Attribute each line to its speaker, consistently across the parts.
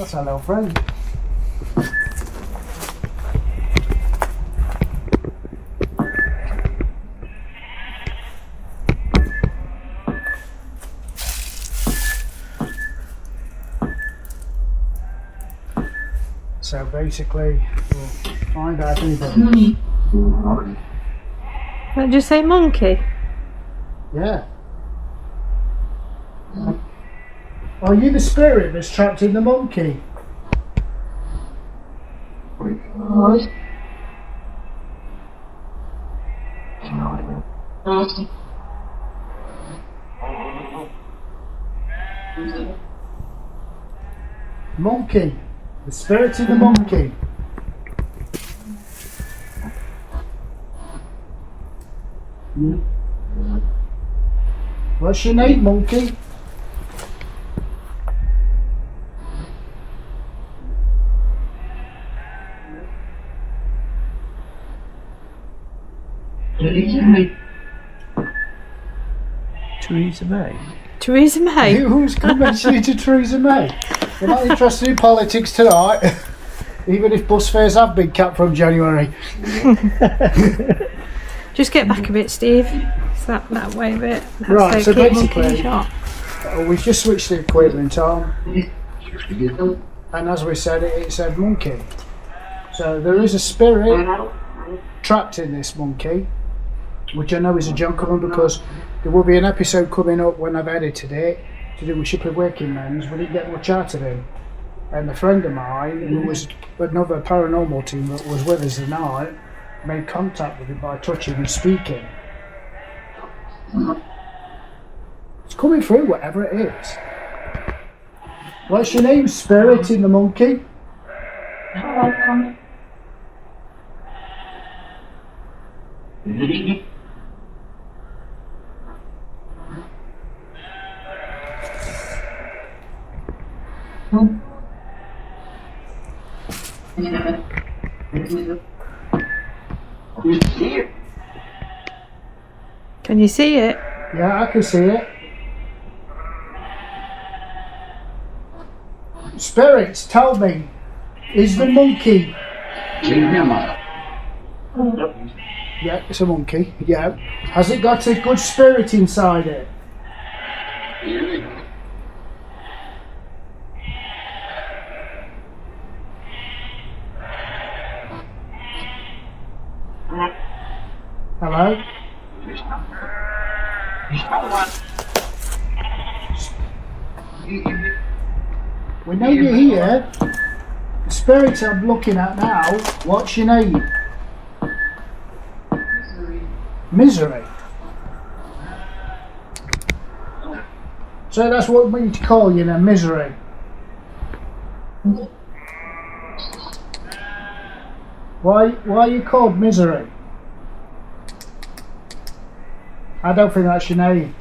Speaker 1: That's our little friend. So basically, we'll find out anything.
Speaker 2: What did you say, monkey?
Speaker 1: Yeah. Are you the spirit that's trapped in the monkey? Monkey. The spirit in the monkey. What's your name, monkey?
Speaker 3: Theresa May.
Speaker 2: Theresa May?
Speaker 1: Who's going to mention you to Theresa May? We're not interested in politics tonight, even if bus fares have been capped from January.
Speaker 2: Just get back a bit, Steve. It's that way a bit. That's
Speaker 1: Right, so
Speaker 2: keep monkey
Speaker 1: basically,
Speaker 2: shot.
Speaker 1: we've just switched the equipment on, and as we said, it said monkey. So there is a spirit trapped in this monkey, which I know is a gentleman because there will be an episode coming up when I've edited it to do with Shipley Waking Men's. We didn't get much out of him. And a friend of mine, who was another paranormal team that was with us tonight, made contact with him by touching and speaking. It's coming through, whatever it is. What's your name, Spirit in the Monkey?
Speaker 2: Can you see it?
Speaker 1: Yeah, I can see it. Spirits, tell me, is the monkey? Yeah, it's a monkey. Yeah. Has it got a good spirit inside it? Hello? We know you're here. The spirit I'm looking at now, what's your name? Misery. So that's what we need to call you then, Misery. Why are you called Misery? I don't think that's your name.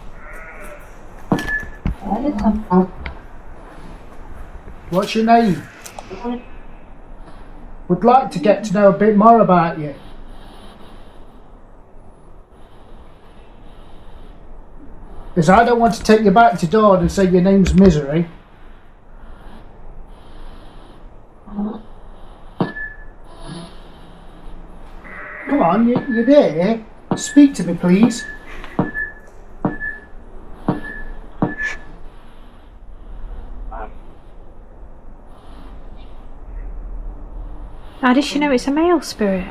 Speaker 1: What's your name? Would like to get to know a bit more about you. Because I don't want to take you back to Dawn and say your name's Misery. Come on, you're there. Speak to me, please.
Speaker 2: How does she know it's a male spirit?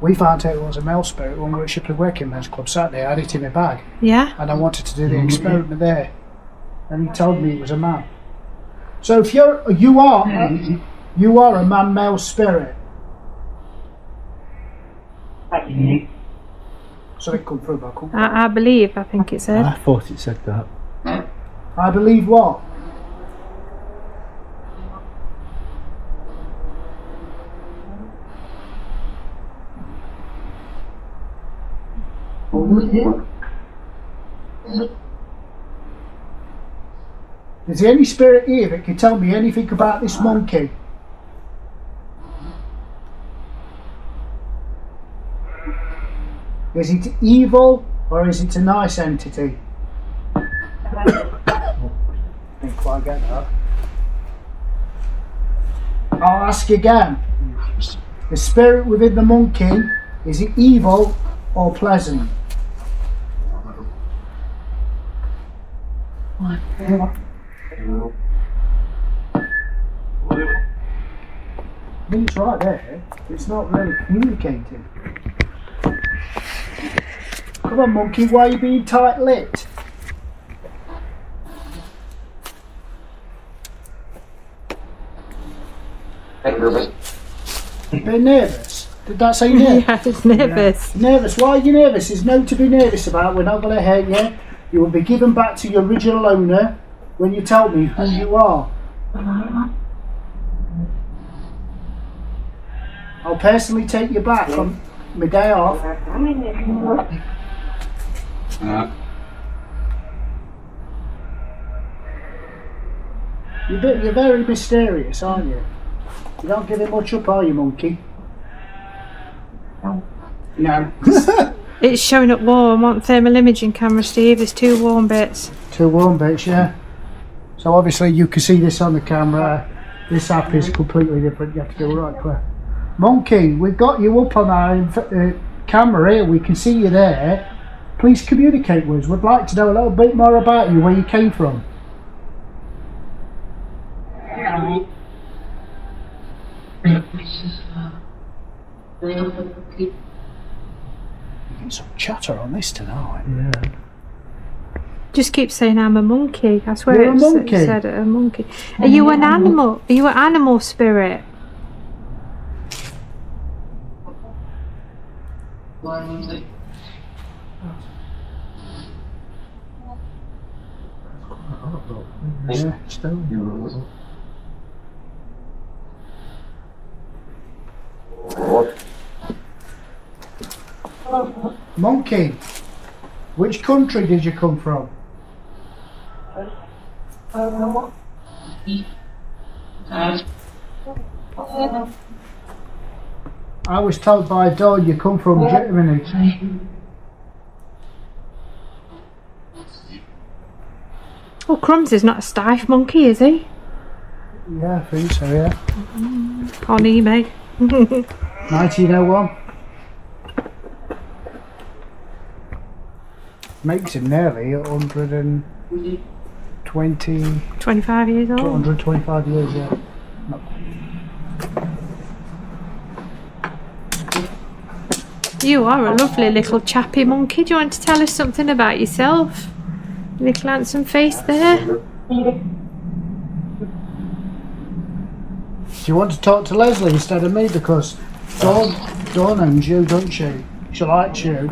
Speaker 1: We found out it was a male spirit when we were at Shipley Waking Men's Club Saturday. I had it in my bag.
Speaker 2: Yeah?
Speaker 1: And I wanted to do the experiment there. And he told me it was a man. So if you are a man-male spirit. So it come through back up.
Speaker 2: I believe, I think it said.
Speaker 3: I thought it said that.
Speaker 1: I believe what? Is there any spirit here that can tell me anything about this monkey? Is it evil or is it a nice entity? Didn't quite get that. I'll ask again. The spirit within the monkey, is it evil or pleasant? It's right there. It's not really communicating. Come on, monkey, why are you being tight-lipped? You're nervous? Did that say nervous?
Speaker 2: Yeah, it's nervous.
Speaker 1: Yeah. Nervous? Why are you nervous? There's no to be nervous about. We're not going to hurt you. You will be given back to your original owner when you tell me who you are. I'll personally take you back on my day off. You're very mysterious, aren't you? You don't give it much up, are you, monkey? No.
Speaker 2: It's showing up warm on thermal imaging camera, Steve. There's 2 warm bits.
Speaker 1: 2 warm bits, yeah. So obviously you can see this on the camera. This app is completely different. You have to do it right clear. Monkey, we've got you up on our camera here. We can see you there. Please communicate with us. We'd like to know a little bit more about you, where you came from. Some chatter on this tonight.
Speaker 3: Yeah.
Speaker 2: Just keep saying I'm a monkey. I swear
Speaker 1: You're a monkey.
Speaker 2: it said a monkey. Are you an animal? Are you an animal spirit?
Speaker 1: Yeah, stone. Monkey, which country did you come from? I was told by Dawn you come from Germany.
Speaker 2: Oh, Crumbs is not a stiff monkey, is he?
Speaker 1: Yeah, I think so, yeah.
Speaker 2: On eBay.
Speaker 1: 1901. Makes him nearly 120,
Speaker 2: 25 years old.
Speaker 1: 125 years, yeah.
Speaker 2: You are a lovely little chappy monkey. Do you want to tell us something about yourself? Little handsome face there.
Speaker 1: Do you want to talk to Leslie instead of me? Because Dawn owns you, doesn't she? She likes you.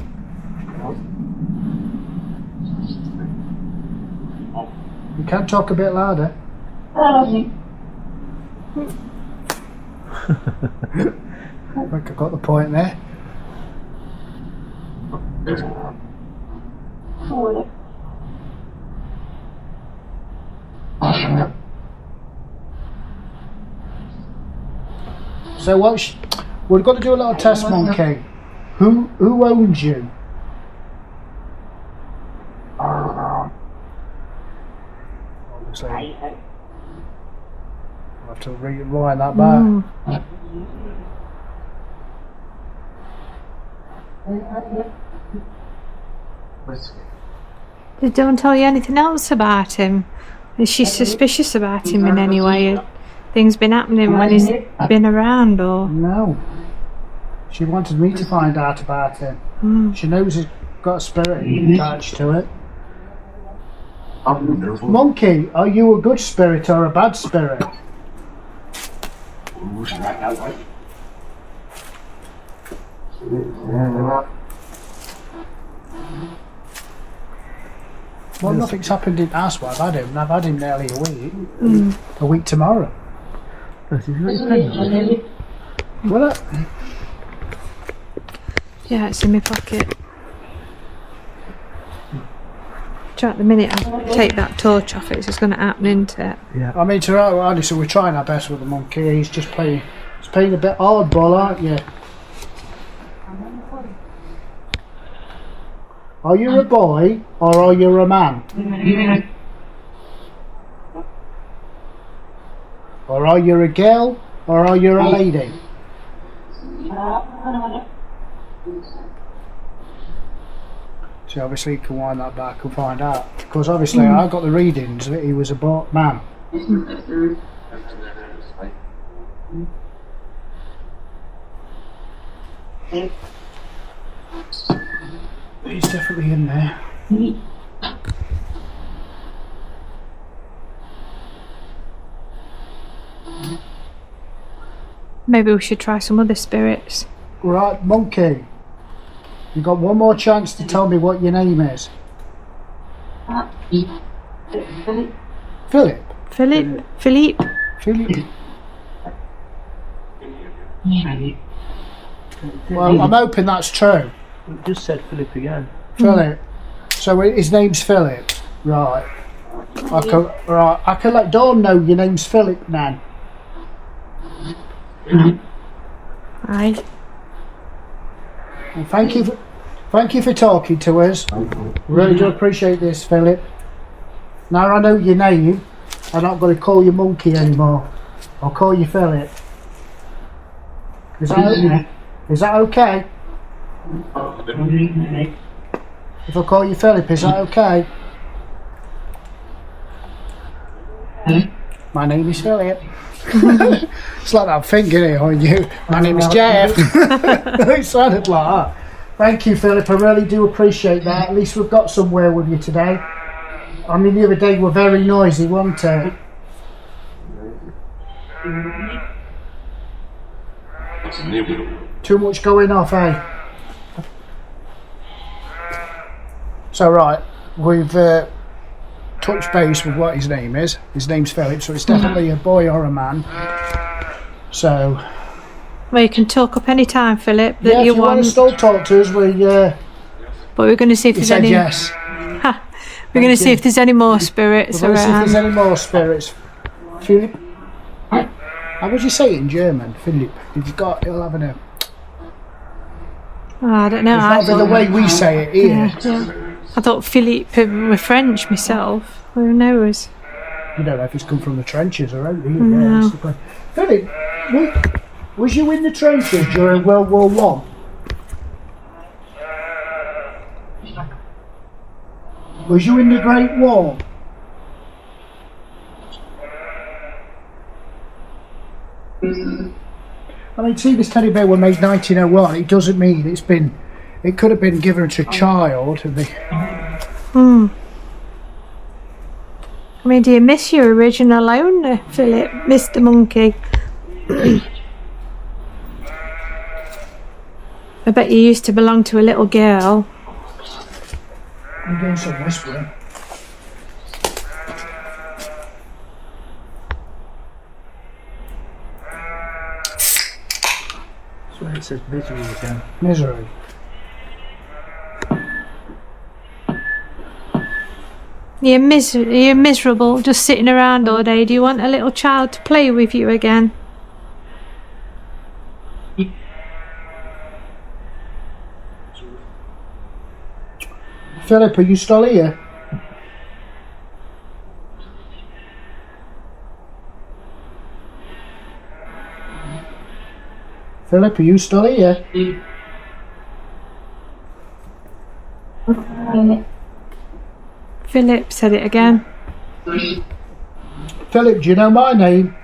Speaker 1: You can talk a bit louder. I think I got the point there. So we've got to do a little test, monkey. Who owns you? Obviously, I'll have to rewind that back.
Speaker 2: Did Dawn tell you anything else about him? Is she suspicious about him in any way? Things been happening when he's been around, or?
Speaker 1: No. She wanted me to find out about him. She knows he's got a spirit attached to it. Monkey, are you a good spirit or a bad spirit? Well, nothing's happened in us. I've had him. I've had him nearly a week. A week tomorrow. Well,
Speaker 2: Yeah, it's in my pocket. At the minute I take that torch off, it's just going to happen, isn't it?
Speaker 3: Yeah.
Speaker 1: I mean, to honestly, we're trying our best with the monkey. He's just playing. He's playing a bit hardball, aren't you? Are you a boy or are you a man? Or are you a girl Or are you a lady? So obviously you can wind that back and find out. Because obviously I got the readings that he was a man. He's definitely in there.
Speaker 2: Maybe we should try some other spirits.
Speaker 1: Right, monkey. You got one more chance to tell me what your name is. Philip.
Speaker 2: Philip? Philippe?
Speaker 1: Philip. Well, I'm hoping that's true.
Speaker 3: You just said Philip again.
Speaker 1: Philip. So his name's Philip. Right. I can let Dawn know your name's Philip, Nan.
Speaker 2: Aye.
Speaker 1: And thank you for talking to us. Really do appreciate this, Philip. Now I know your name, I'm not going to call you Monkey anymore. I'll call you Philip. Is that okay? If I call you Philip, is that okay? My name is Philip. It's like that thing, isn't it, on you? My name is Jeff. It sounded like that. Thank you, Philip. I really do appreciate that. At least we've got somewhere with you today. I mean, the other day were very noisy, weren't it? Too much going off, eh? So, right, we've touched base with what his name is. His name's Philip, so it's definitely a boy or a man. So...
Speaker 2: Well, you can talk up any time, Philip, that
Speaker 1: yeah, if
Speaker 2: you
Speaker 1: you want to still talk to us,
Speaker 2: But we're going to see if
Speaker 1: he
Speaker 2: there's
Speaker 1: said
Speaker 2: any...
Speaker 1: yes.
Speaker 2: We're going to see if there's any more spirits
Speaker 1: We're going to see if there's
Speaker 2: around.
Speaker 1: any more spirits. Philip? How would you say it in German? Philip. He'll have an...
Speaker 2: Oh, I don't know. I
Speaker 1: It's not the way we say it here.
Speaker 2: yeah. I thought Philippe were French myself. Who knows?
Speaker 1: You don't know if it's come from the trenches or out here.
Speaker 2: No.
Speaker 1: Yeah, that's the point. Philip, was you in the trenches during World War One? Was you in the Great War? I mean, see, this teddy bear was made 1901. It doesn't mean it could have been given to a child.
Speaker 2: I mean, do you miss your original owner, Philip, Mr. Monkey? I bet you used to belong to a little girl.
Speaker 1: I'm doing some whispering.
Speaker 3: That's why it says misery again.
Speaker 1: Misery.
Speaker 2: You're miserable, just sitting around all day. Do you want a little child to play with you again?
Speaker 1: Philip, are you still here? Philip, are you still here?
Speaker 2: Philip said it again.
Speaker 1: Philip, do you know my name?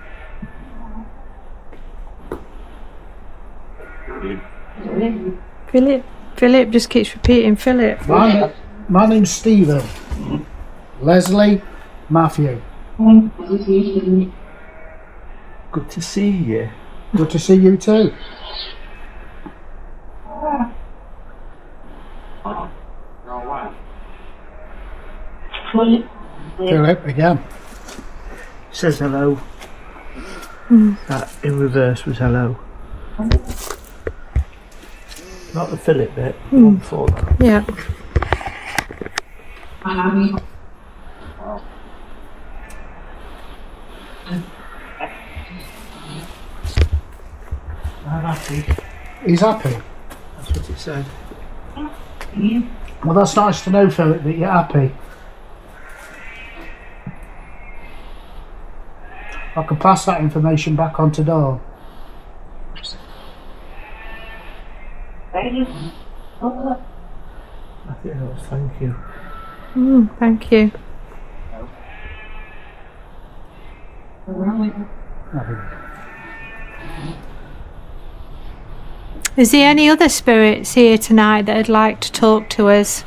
Speaker 2: Philip just keeps repeating Philip.
Speaker 1: My name's Stephen. Leslie, Matthew.
Speaker 3: Good to see you.
Speaker 1: Good to see you too. Philip, again.
Speaker 3: Says hello. That in reverse was hello. Not the Philip bit, the one before that.
Speaker 2: Yeah.
Speaker 3: I'm happy.
Speaker 1: He's happy.
Speaker 3: That's what it said.
Speaker 1: Well, that's nice to know, Philip, that you're happy. I can pass that information back on to Dawn.
Speaker 3: Nothing else, thank you.
Speaker 2: Thank you. Is there any other spirits here tonight that would like to talk to us?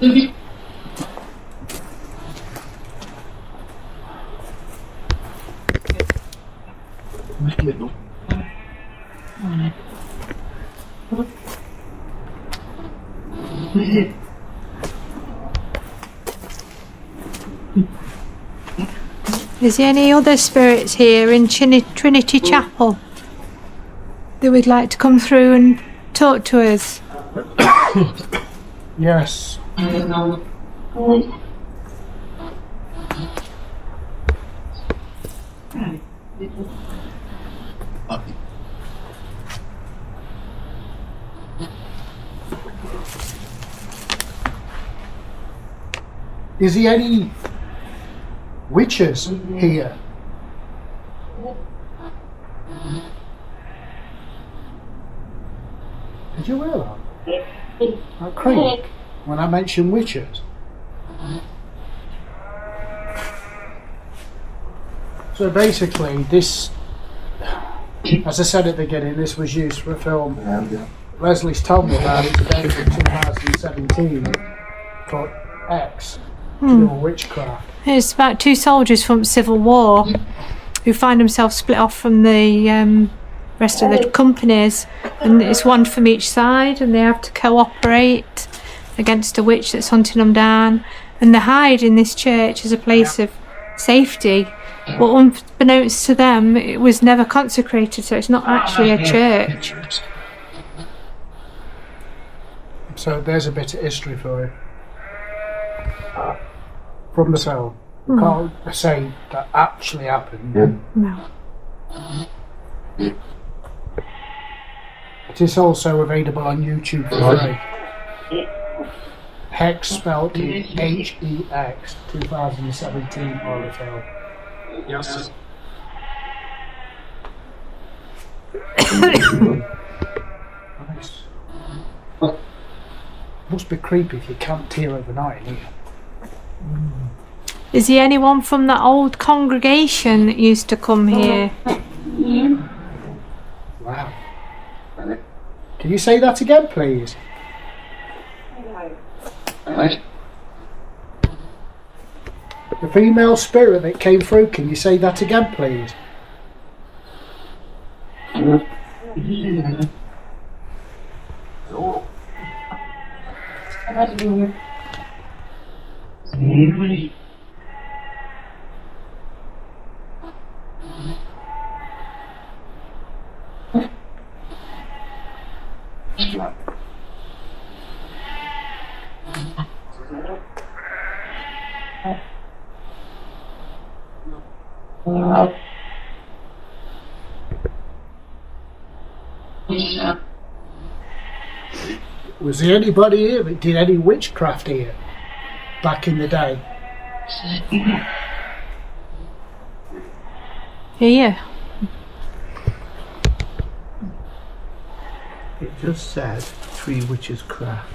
Speaker 2: Is there any other spirits here in Trinity Chapel that would like to come through and talk to us?
Speaker 1: Yes. Is there any witches here? Did you hear that? That creak when I mentioned witches. So basically this, as I said at the beginning, this was used for a film. Leslie's told me about it today from 2017 called X, to do with witchcraft.
Speaker 2: It's about two soldiers from Civil War who find themselves split off from the rest of the companies, and it's one from each side, and they have to cooperate against a witch that's hunting them down, and they hide in this church as a place of safety. But unbeknownst to them, it was never consecrated, so it's not actually a church.
Speaker 1: So there's a bit of history for you from the film. Can't say that actually happened.
Speaker 2: No.
Speaker 1: It is also available on YouTube for free. Hex spelled H-E-X, 2017 horror film.
Speaker 4: Yes.
Speaker 1: Nice. Must be creepy if you camped here overnight in here.
Speaker 2: Is there anyone from that old congregation that used to come here?
Speaker 1: Wow. Can you say that again, please? The female spirit that came through, can you say that again, please? Was there anybody here that did any witchcraft here back in the day?
Speaker 2: Here.
Speaker 3: It just said 3 witches craft.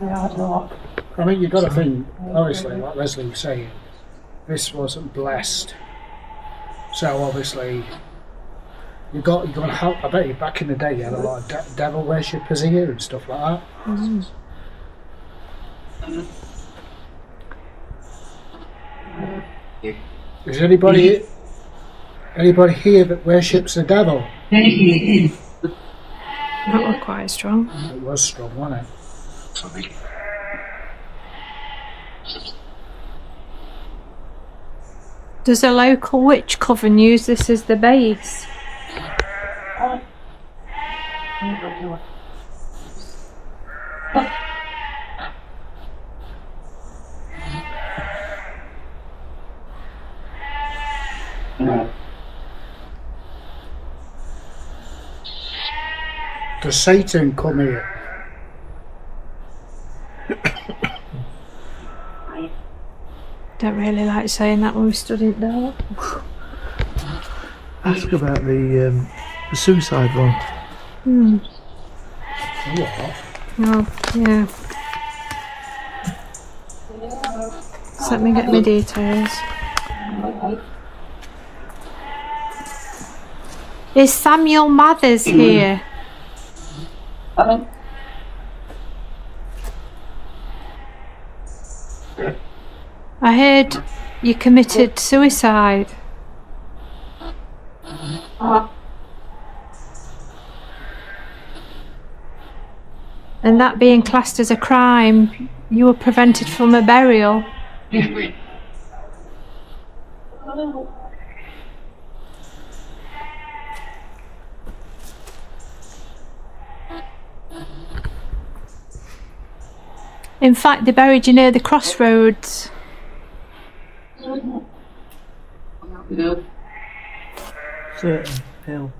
Speaker 1: I mean, you've got to think, obviously, like Leslie was saying, this wasn't blessed. So obviously, you're going to help. I bet you back in the day you had a lot of devil worshippers here and stuff like that. Is anybody here that worships the devil?
Speaker 2: That was quite strong.
Speaker 1: It was strong, wasn't it?
Speaker 2: Does a local witch coven use this as the base?
Speaker 1: Does Satan come here?
Speaker 2: Don't really like saying that when we stood in there.
Speaker 3: Ask about the suicide one. What?
Speaker 2: Oh, yeah. So let me get my details. Is Samuel Mathers here? I heard you committed suicide. And that being classed as a crime, you were prevented from a burial. In fact, they buried you near the crossroads.
Speaker 3: Certain hill.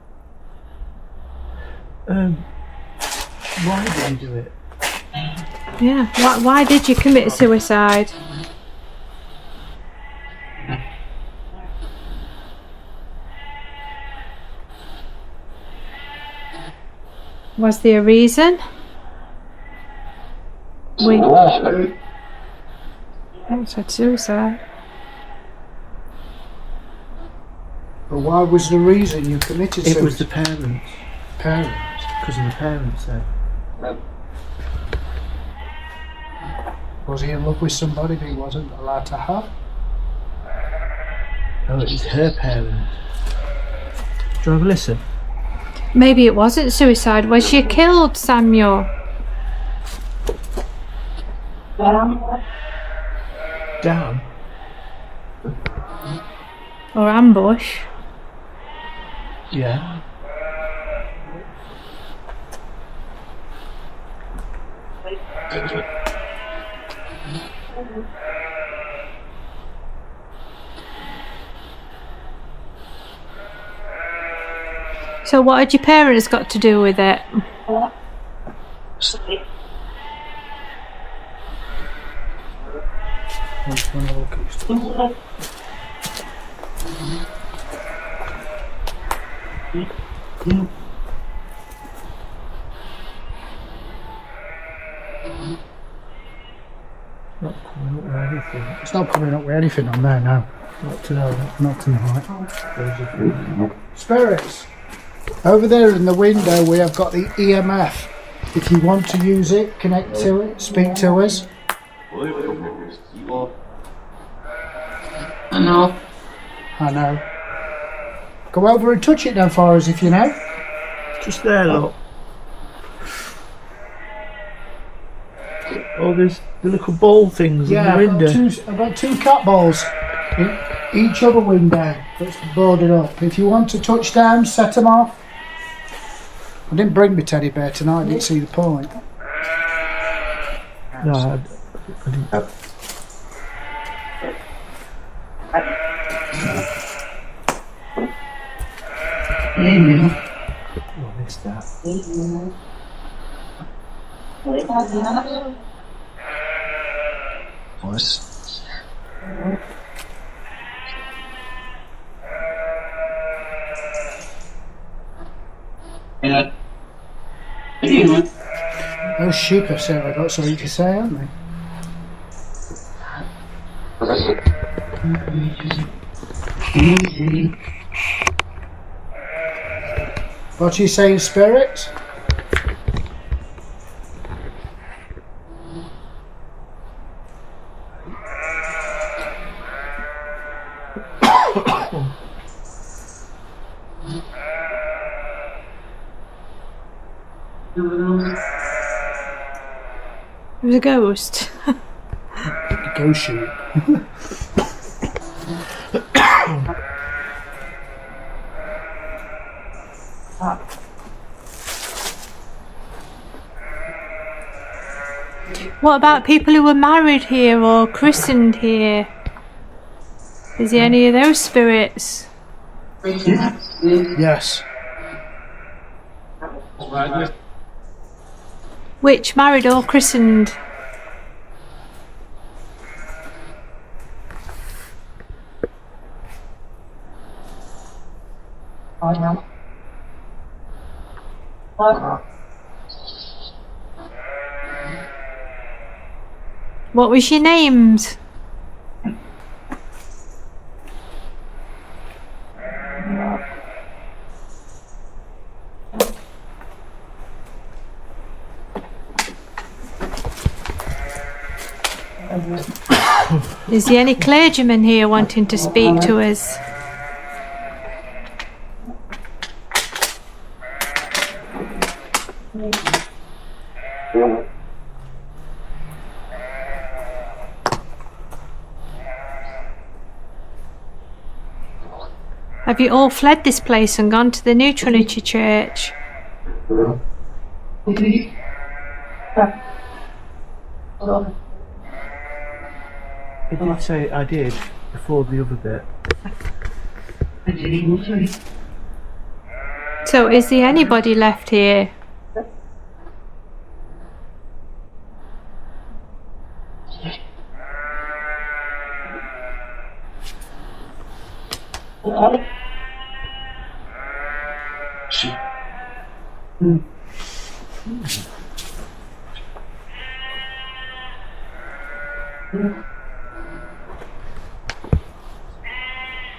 Speaker 3: Why did you do it?
Speaker 2: Yeah. Why did you commit suicide? Was there a reason? I said suicide.
Speaker 1: But why was the reason you committed suicide?
Speaker 3: It was the parents.
Speaker 1: Parents?
Speaker 3: Because of the parents then.
Speaker 1: Was he in love with somebody that he wasn't allowed to have?
Speaker 3: No, it was her parents. Do you want to listen?
Speaker 2: Maybe it wasn't suicide. Was she killed, Samuel?
Speaker 3: Dan?
Speaker 2: Or ambush?
Speaker 3: Yeah.
Speaker 2: So what had your parents got to do with it?
Speaker 3: Not coming up with anything.
Speaker 1: It's not coming up with anything on there now.
Speaker 3: Not tonight.
Speaker 1: Not tonight. Spirits. Over there in the window we have got the EMF. If you want to use it, connect to it, speak to us. I know. Go over and touch it then for us if you know.
Speaker 3: Just there, look. Oh, there's the little ball things in the window.
Speaker 1: I've got two cat balls in each other window that's boarded up. If you want to touch them, set them off. I didn't bring my teddy bear tonight, I didn't see the point.
Speaker 3: No, I didn't. Oh, I missed that.
Speaker 1: Those sheep have certainly got something to say, haven't they? What are you saying, Spirit?
Speaker 2: It was a ghost.
Speaker 1: Go shoot.
Speaker 2: What about people who were married here or christened here? Is there any of those spirits?
Speaker 1: Yes.
Speaker 2: Which married or christened? What was your names? Is there any clergyman here wanting to speak to us? Have you all fled this place and gone to the new Trinity Church?
Speaker 3: It did say I did before the other bit.
Speaker 2: So is there anybody left here?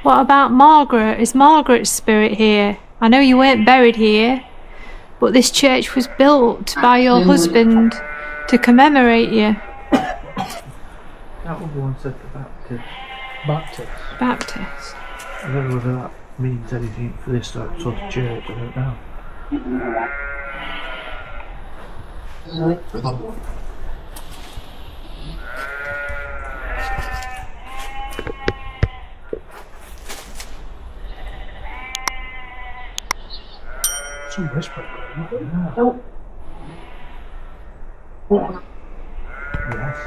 Speaker 2: What about Margaret? Is Margaret's spirit here? I know you weren't buried here, but this church was built by your husband to commemorate you.
Speaker 3: That other one said the Baptist.
Speaker 2: Baptist.
Speaker 3: I don't know whether that means anything for this sort of church, I don't know.
Speaker 1: Some whispering going on.
Speaker 3: Yes.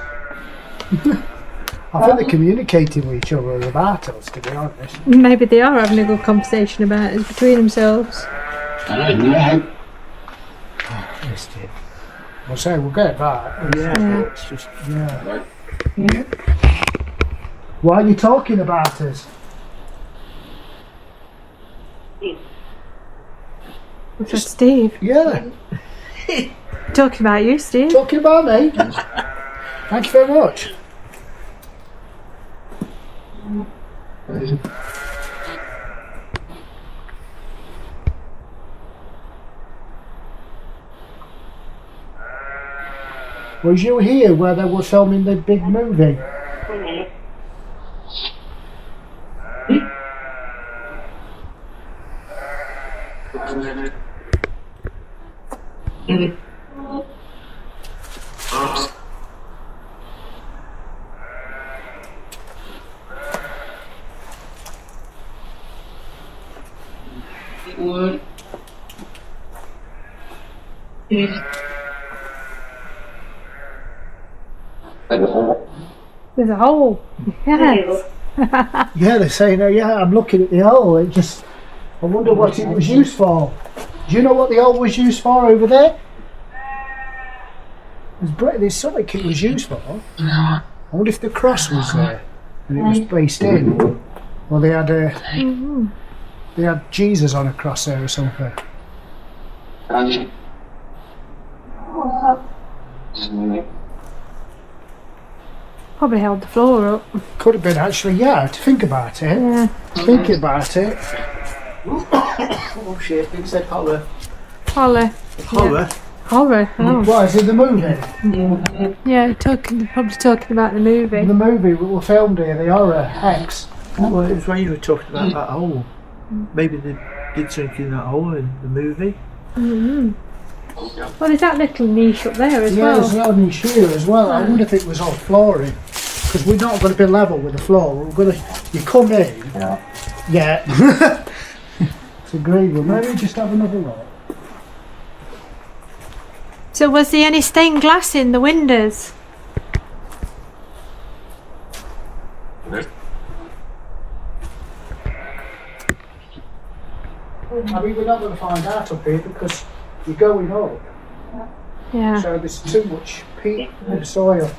Speaker 1: I think they're communicating with each other about us, to be honest.
Speaker 2: Maybe they are having a good conversation about it between themselves.
Speaker 3: Missed it.
Speaker 1: I'll say we'll get back.
Speaker 3: Yeah,
Speaker 2: Yeah.
Speaker 3: but it's just
Speaker 1: Why are you talking about us?
Speaker 2: Was that Steve?
Speaker 1: Yeah,
Speaker 2: Talking about you, Steve.
Speaker 1: talking about me. Thank you very much. Was you here where they were filming the big movie?
Speaker 2: There's a hole. Yes.
Speaker 1: Yeah, they're saying, oh, yeah, I'm looking at the hole. It just, I wonder what it was used for. Do you know what the hole was used for over there? There's something it was used for. I wonder if the cross was there and it was placed in. Or they had Jesus on a cross there or something.
Speaker 2: Probably held the floor up.
Speaker 1: Could have been actually, yeah, to think about it.
Speaker 2: Yeah.
Speaker 1: Thinking about it.
Speaker 3: oh shit, it said horror.
Speaker 2: Horror.
Speaker 3: Horror?
Speaker 2: Horror. Oh.
Speaker 1: What, is it the movie?
Speaker 2: Yeah, probably talking about the movie.
Speaker 1: The movie we were filmed here, the horror, X.
Speaker 3: Well, it was when you were talking about that hole. Maybe they did something in that hole in the movie.
Speaker 2: Well, there's that little niche up there as
Speaker 1: Yeah,
Speaker 2: well.
Speaker 1: there's an odd here as well. I wonder if it was all flooring. Because we're not going to be level with the floor. We're going to, you come in. Yeah. It's a green room. Maybe just have another look.
Speaker 2: So was there any stained glass in the windows?
Speaker 1: I mean, we're not going to find out up here because you're going up.
Speaker 2: Yeah.
Speaker 1: So there's too much peat and soil.